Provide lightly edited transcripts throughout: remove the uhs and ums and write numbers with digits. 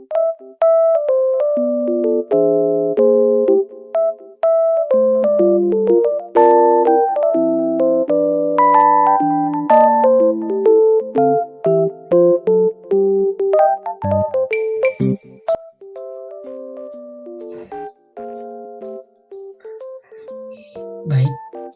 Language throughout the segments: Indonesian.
Baik,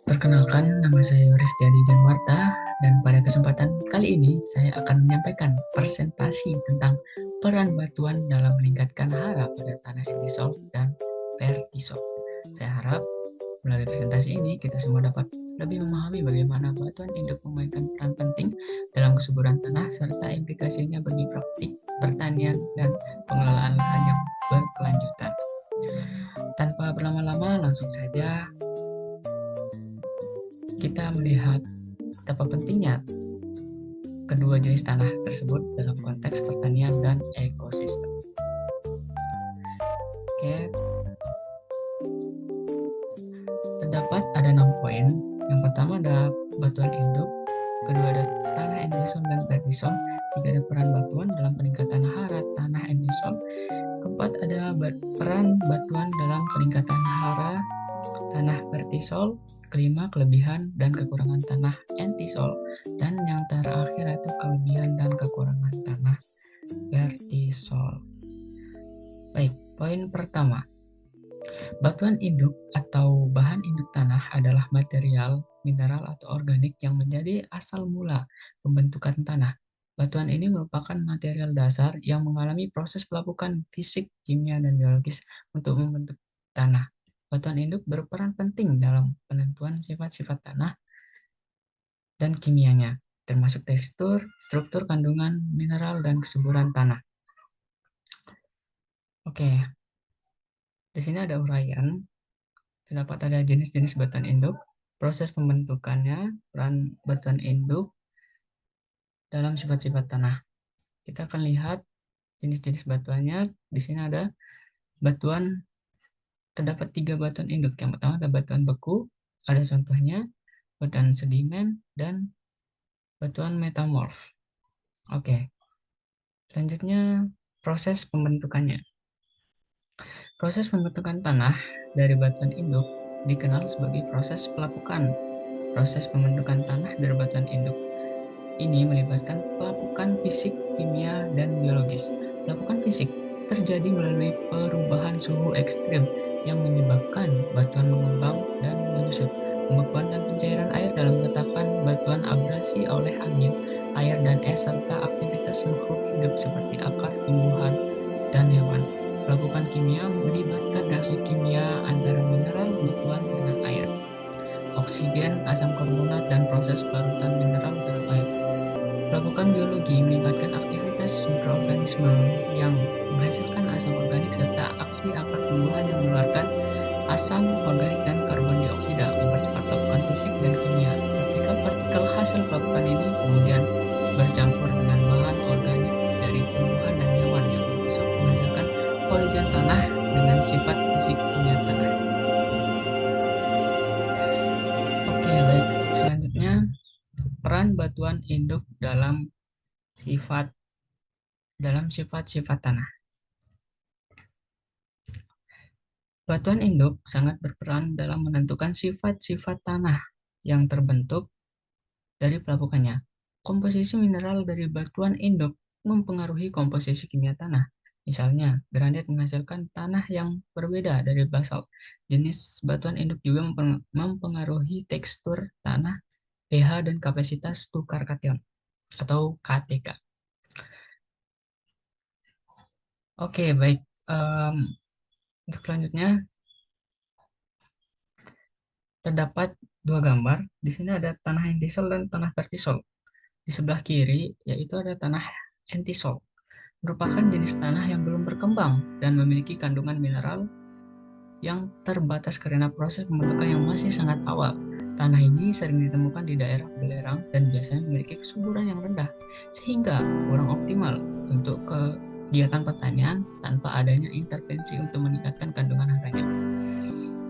perkenalkan nama saya Yoris Tiadi Janwarta dan pada kesempatan kali ini saya akan menyampaikan presentasi tentang peran batuan dalam meningkatkan hara pada tanah entisol dan vertisol. Saya harap melalui presentasi ini kita semua dapat lebih memahami bagaimana batuan induk memainkan peran penting dalam kesuburan tanah serta implikasinya bagi praktik pertanian dan pengelolaan lahan yang berkelanjutan. Tanpa berlama-lama, langsung saja kita melihat betapa pentingnya kedua jenis tanah tersebut dalam konteks pertanian dan ekosistem. Oke, terdapat ada 6 poin. Yang pertama ada batuan induk, kedua ada tanah entisol dan vertisol, tiga ada peran batuan dalam peningkatan hara tanah entisol, keempat ada peran batuan dalam peningkatan hara tanah vertisol, kelima kelebihan dan kekurangan tanah entisol, dan yang terakhir itu kelebihan dan kekurangan tanah vertisol. Baik, poin pertama. Batuan induk atau bahan induk tanah adalah material, mineral atau organik yang menjadi asal mula pembentukan tanah. Batuan ini merupakan material dasar yang mengalami proses pelapukan fisik, kimia, dan biologis untuk membentuk tanah. Batuan induk berperan penting dalam penentuan sifat-sifat tanah dan kimianya, termasuk tekstur, struktur kandungan mineral, dan kesuburan tanah. Oke, di sini ada uraian. Terdapat ada jenis-jenis batuan induk, proses pembentukannya, peran batuan induk dalam sifat-sifat tanah. Kita akan lihat jenis-jenis batuannya. Di sini ada batuan. Terdapat 3 batuan induk. Yang pertama ada batuan beku, ada contohnya, batuan sedimen, dan batuan metamorf. Oke, selanjutnya proses pembentukannya. Proses pembentukan tanah dari batuan induk dikenal sebagai proses pelapukan. Proses pembentukan tanah dari batuan induk ini melibatkan pelapukan fisik, kimia, dan biologis. Pelapukan fisik terjadi melalui perubahan suhu ekstrim yang menyebabkan batuan mengembang dan menyusut. Pembekuan dan pencairan air dalam retakan batuan abrasi oleh angin, air, dan es, serta aktivitas makhluk hidup seperti akar, tumbuhan, dan hewan. Pelapukan kimia melibatkan reaksi kimia antara mineral batuan dengan air, oksigen, asam karbonat, dan proses parutan mineral dalam air. Pelapukan biologi melibatkan aktivitas mikroorganisme yang menghasilkan asam organik serta aksi akar tumbuhan yang mengeluarkan asam organik dan karbon dioksida, mempercepat pelapukan fisik dan kimia. Partikel-partikel hasil pelapukan ini kemudian bercampur dengan bahan organik dari tumbuhan dan hewan yang menghasilkan poligon tanah dengan sifat fisik kimia tanah. Oke, baik. Selanjutnya, peran batuan induk dalam sifat-sifat tanah. Batuan induk sangat berperan dalam menentukan sifat-sifat tanah yang terbentuk dari pelapukannya. Komposisi mineral dari batuan induk mempengaruhi komposisi kimia tanah. Misalnya, granit menghasilkan tanah yang berbeda dari basalt. Jenis batuan induk juga mempengaruhi tekstur tanah, pH, dan kapasitas tukar kation atau KTK. Oke, baik. Untuk selanjutnya, terdapat 2 gambar. Di sini ada tanah entisol dan tanah vertisol. Di sebelah kiri, yaitu ada tanah entisol. Merupakan jenis tanah yang belum berkembang dan memiliki kandungan mineral yang terbatas karena proses pembentukan yang masih sangat awal. Tanah ini sering ditemukan di daerah belerang dan biasanya memiliki kesuburan yang rendah, sehingga kurang optimal untuk kegiatan pertanian tanpa adanya intervensi untuk meningkatkan kandungan haranya.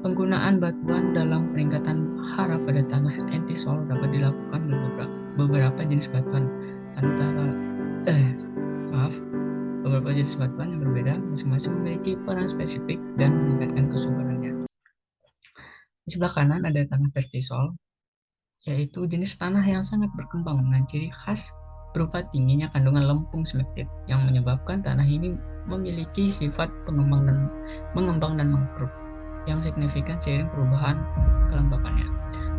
Penggunaan batuan dalam peningkatan hara pada tanah entisol dapat dilakukan dengan beberapa jenis batuan Beberapa jenis batuan yang berbeda masing-masing memiliki peran spesifik dan meningkatkan kesuburannya. Di sebelah kanan ada tanah vertisol, yaitu jenis tanah yang sangat berkembang dengan ciri khas berupa tingginya kandungan lempung smektit yang menyebabkan tanah ini memiliki sifat mengembang dan mengkerut yang signifikan seiring perubahan kelembapannya.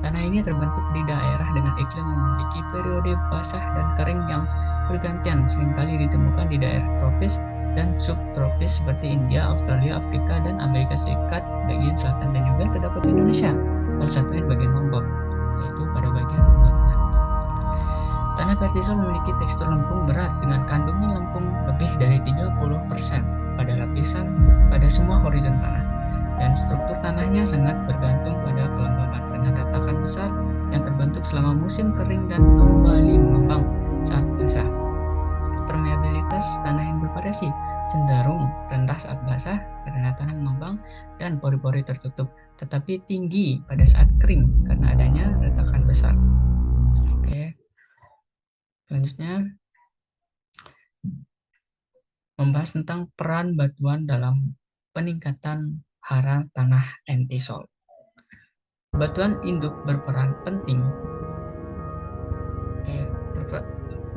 Tanah ini terbentuk di daerah dengan iklim yang memiliki periode basah dan kering yang bergantian, seringkali ditemukan di daerah tropis dan subtropis seperti India, Australia, Afrika, dan Amerika Serikat bagian selatan, dan juga terdapat di Indonesia, salah satunya di bagian Lombok, yaitu pada bagian bawah tengah. Tanah vertisol memiliki tekstur lempung berat dengan kandungan lempung lebih dari 30% pada lapisan pada semua horizon tanah, dan struktur tanahnya sangat bergantung pada kelembaban dengan retakan besar yang terbentuk selama musim kering dan kembali mengembang saat basah. Permeabilitas tanah yang bervariasi, cenderung rendah saat basah karena tanah mengembang dan pori-pori tertutup, tetapi tinggi pada saat kering karena adanya retakan besar. Oke, selanjutnya membahas tentang peran batuan dalam peningkatan hara tanah entisol. Batuan induk berperan penting.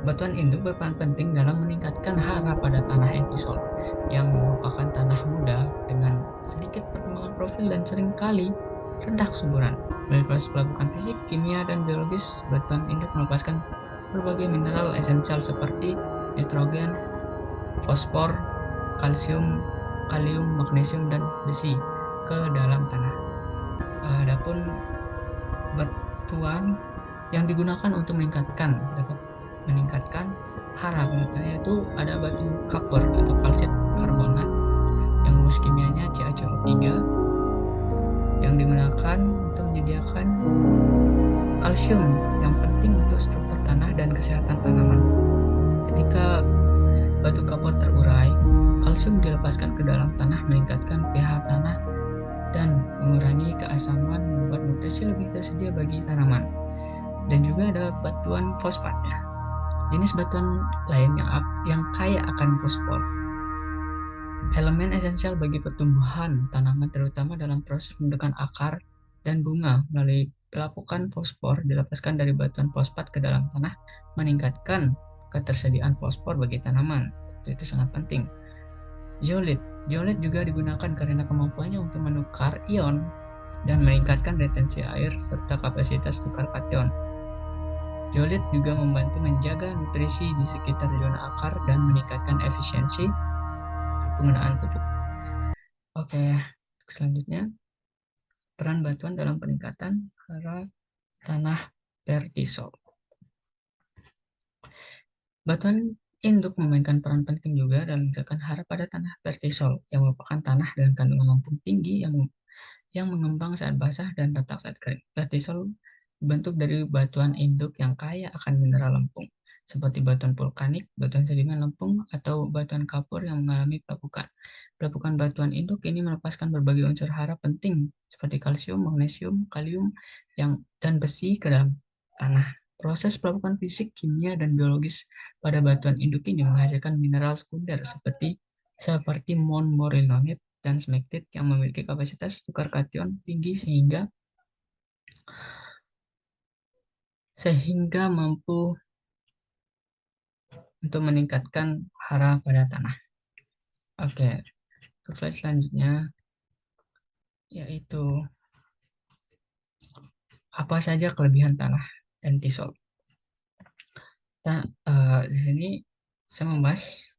Batuan induk berperan penting dalam meningkatkan hara pada tanah entisol, yang merupakan tanah muda dengan sedikit perkembangan profil dan seringkali rendah kesuburan. Melalui proses pelapukan fisik, kimia, dan biologis, batuan induk melepaskan berbagai mineral esensial seperti nitrogen, fosfor, kalsium, kalium, magnesium, dan besi ke dalam tanah. Adapun batuan yang digunakan untuk dapat meningkatkan hara pada itu ada batu kapur atau kalsit karbonat yang rumus kimianya CaCO3 yang digunakan untuk menyediakan kalsium yang penting untuk struktur tanah dan kesehatan tanaman. Ketika batu kapur terurai, kalsium dilepaskan ke dalam tanah meningkatkan pH tanah dan mengurangi keasaman, membuat nutrisi lebih tersedia bagi tanaman. Dan juga ada batuan fosfatnya, jenis batuan lain yang kaya akan fosfor, elemen esensial bagi pertumbuhan tanaman terutama dalam proses pembentukan akar dan bunga. Melalui pelapukan fosfor dilepaskan dari batuan fosfat ke dalam tanah meningkatkan ketersediaan fosfor bagi tanaman. Itu sangat penting. Zeolit juga digunakan karena kemampuannya untuk menukar ion dan meningkatkan retensi air serta kapasitas tukar kation. Zeolit juga membantu menjaga nutrisi di sekitar zona akar dan meningkatkan efisiensi penggunaan pupuk. Oke, selanjutnya peran batuan dalam peningkatan hara tanah vertisol. Batuan induk memainkan peran penting juga dalam meningkatkan hara pada tanah vertisol, yang merupakan tanah dengan kandungan lempung tinggi yang mengembang saat basah dan retak saat kering. Vertisol dibentuk dari batuan induk yang kaya akan mineral lempung, seperti batuan vulkanik, batuan sedimen lempung, atau batuan kapur yang mengalami pelapukan. Pelapukan batuan induk ini melepaskan berbagai unsur hara penting seperti kalsium, magnesium, kalium, dan besi ke dalam tanah. Proses pelapukan fisik, kimia, dan biologis pada batuan induk ini menghasilkan mineral sekunder seperti montmorillonit dan smektit yang memiliki kapasitas tukar kation tinggi sehingga mampu untuk meningkatkan hara pada tanah. Oke, untuk slide selanjutnya yaitu apa saja kelebihan tanah entisol. Di sini saya membahas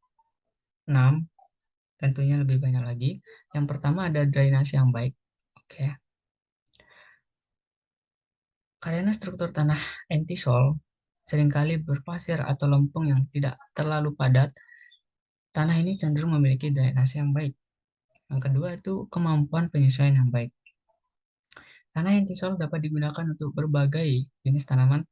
6, tentunya lebih banyak lagi. Yang pertama ada drainase yang baik. Oke. Karena struktur tanah entisol seringkali berpasir atau lempung yang tidak terlalu padat, tanah ini cenderung memiliki drainase yang baik. Yang kedua itu kemampuan penyesuaian yang baik. Tanah entisol dapat digunakan untuk berbagai jenis tanaman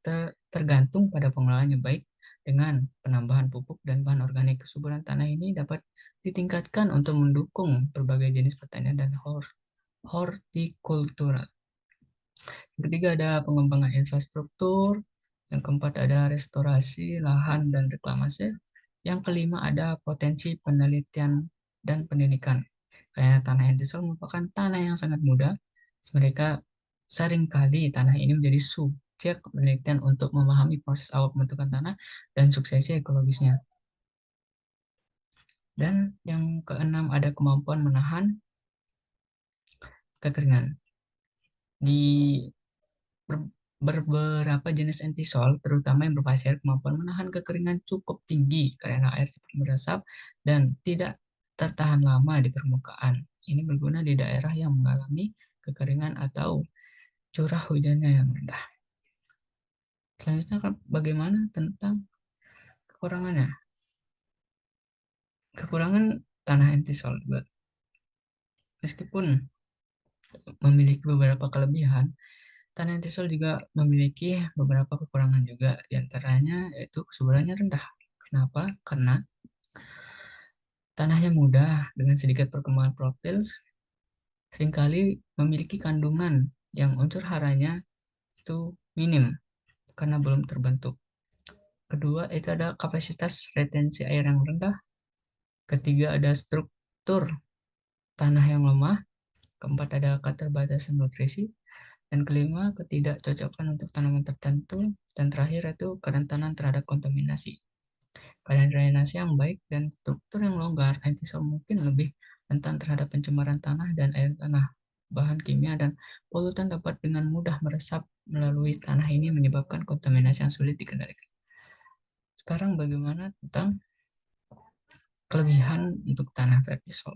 tergantung pada pengelolaan yang baik. Dengan penambahan pupuk dan bahan organik, kesuburan tanah ini dapat ditingkatkan untuk mendukung berbagai jenis pertanian dan hortikultura. Yang ketiga ada pengembangan infrastruktur. Yang keempat ada restorasi lahan dan reklamasi. Yang kelima ada potensi penelitian dan pendidikan. Karena tanah entisol merupakan tanah yang sangat mudah, mereka seringkali tanah ini menjadi subjek penelitian untuk memahami proses awal pembentukan tanah dan suksesi ekologisnya. Dan yang keenam ada kemampuan menahan kekeringan. Di beberapa jenis entisol, terutama yang berpasir, kemampuan menahan kekeringan cukup tinggi karena air cepat meresap dan tidak tertahan lama di permukaan. Ini berguna di daerah yang mengalami kekeringan atau curah hujannya yang rendah. Selanjutnya, bagaimana tentang kekurangannya? Kekurangan tanah entisol, meskipun memiliki beberapa kelebihan, tanah entisol juga memiliki beberapa kekurangan juga, di antaranya yaitu kesuburannya rendah. Kenapa? Karena tanahnya mudah dengan sedikit perkembangan profil, seringkali memiliki kandungan yang unsur haranya itu minim karena belum terbentuk. Kedua, itu ada kapasitas retensi air yang rendah. Ketiga, ada struktur tanah yang lemah. Keempat, ada keterbatasan nutrisi. Dan kelima, ketidakcocokan untuk tanaman tertentu. Dan terakhir, itu kerentanan terhadap kontaminasi. Pada drainase yang baik dan struktur yang longgar, entisol mungkin lebih rentan terhadap pencemaran tanah dan air tanah. Bahan kimia dan polutan dapat dengan mudah meresap melalui tanah ini menyebabkan kontaminasi yang sulit dikendalikan. Sekarang bagaimana tentang kelebihan untuk tanah vertisol?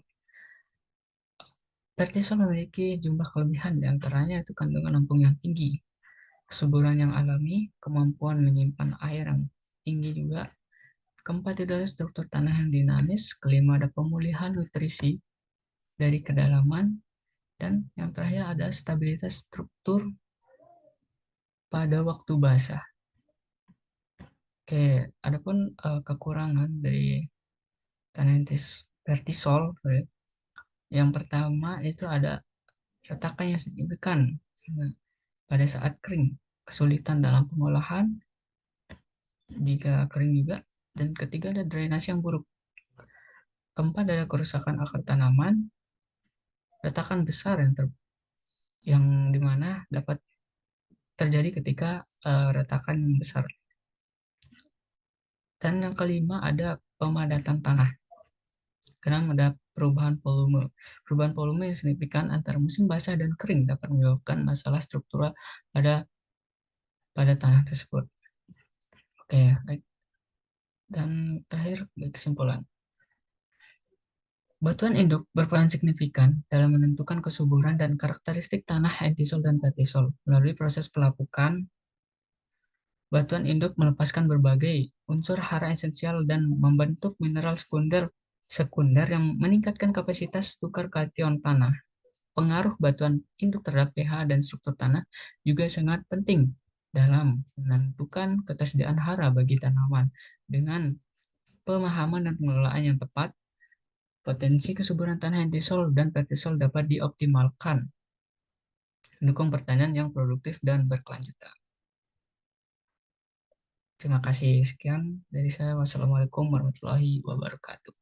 Vertisol memiliki jumlah kelebihan, diantaranya itu kandungan lempung yang tinggi, kesuburan yang alami, kemampuan menyimpan air yang tinggi juga. Keempat, itu adalah struktur tanah yang dinamis. Kelima, ada pemulihan nutrisi dari kedalaman. Dan yang terakhir ada stabilitas struktur pada waktu basah. Oke, adapun kekurangan dari tanah vertisol, yang pertama itu ada retakan yang signifikan pada saat kering, kesulitan dalam pengolahan jika kering juga, dan ketiga ada drainase yang buruk. Keempat ada kerusakan akar tanaman, retakan besar yang dimana dapat terjadi ketika retakan yang besar. Dan yang kelima ada pemadatan tanah. Karena ada perubahan volume. Perubahan volume yang signifikan antara musim basah dan kering dapat menyebabkan masalah struktural pada tanah tersebut. Oke, baik. Dan terakhir, kesimpulan. Batuan induk berperan signifikan dalam menentukan kesuburan dan karakteristik tanah entisol dan vertisol. Melalui proses pelapukan, batuan induk melepaskan berbagai unsur hara esensial dan membentuk mineral sekunder yang meningkatkan kapasitas tukar kation tanah. Pengaruh batuan induk terhadap pH dan struktur tanah juga sangat penting dalam menentukan ketersediaan hara bagi tanaman. Dengan pemahaman dan pengelolaan yang tepat, potensi kesuburan tanah entisol dan vertisol dapat dioptimalkan, mendukung pertanian yang produktif dan berkelanjutan. Terima kasih. Sekian dari saya. Wassalamualaikum warahmatullahi wabarakatuh.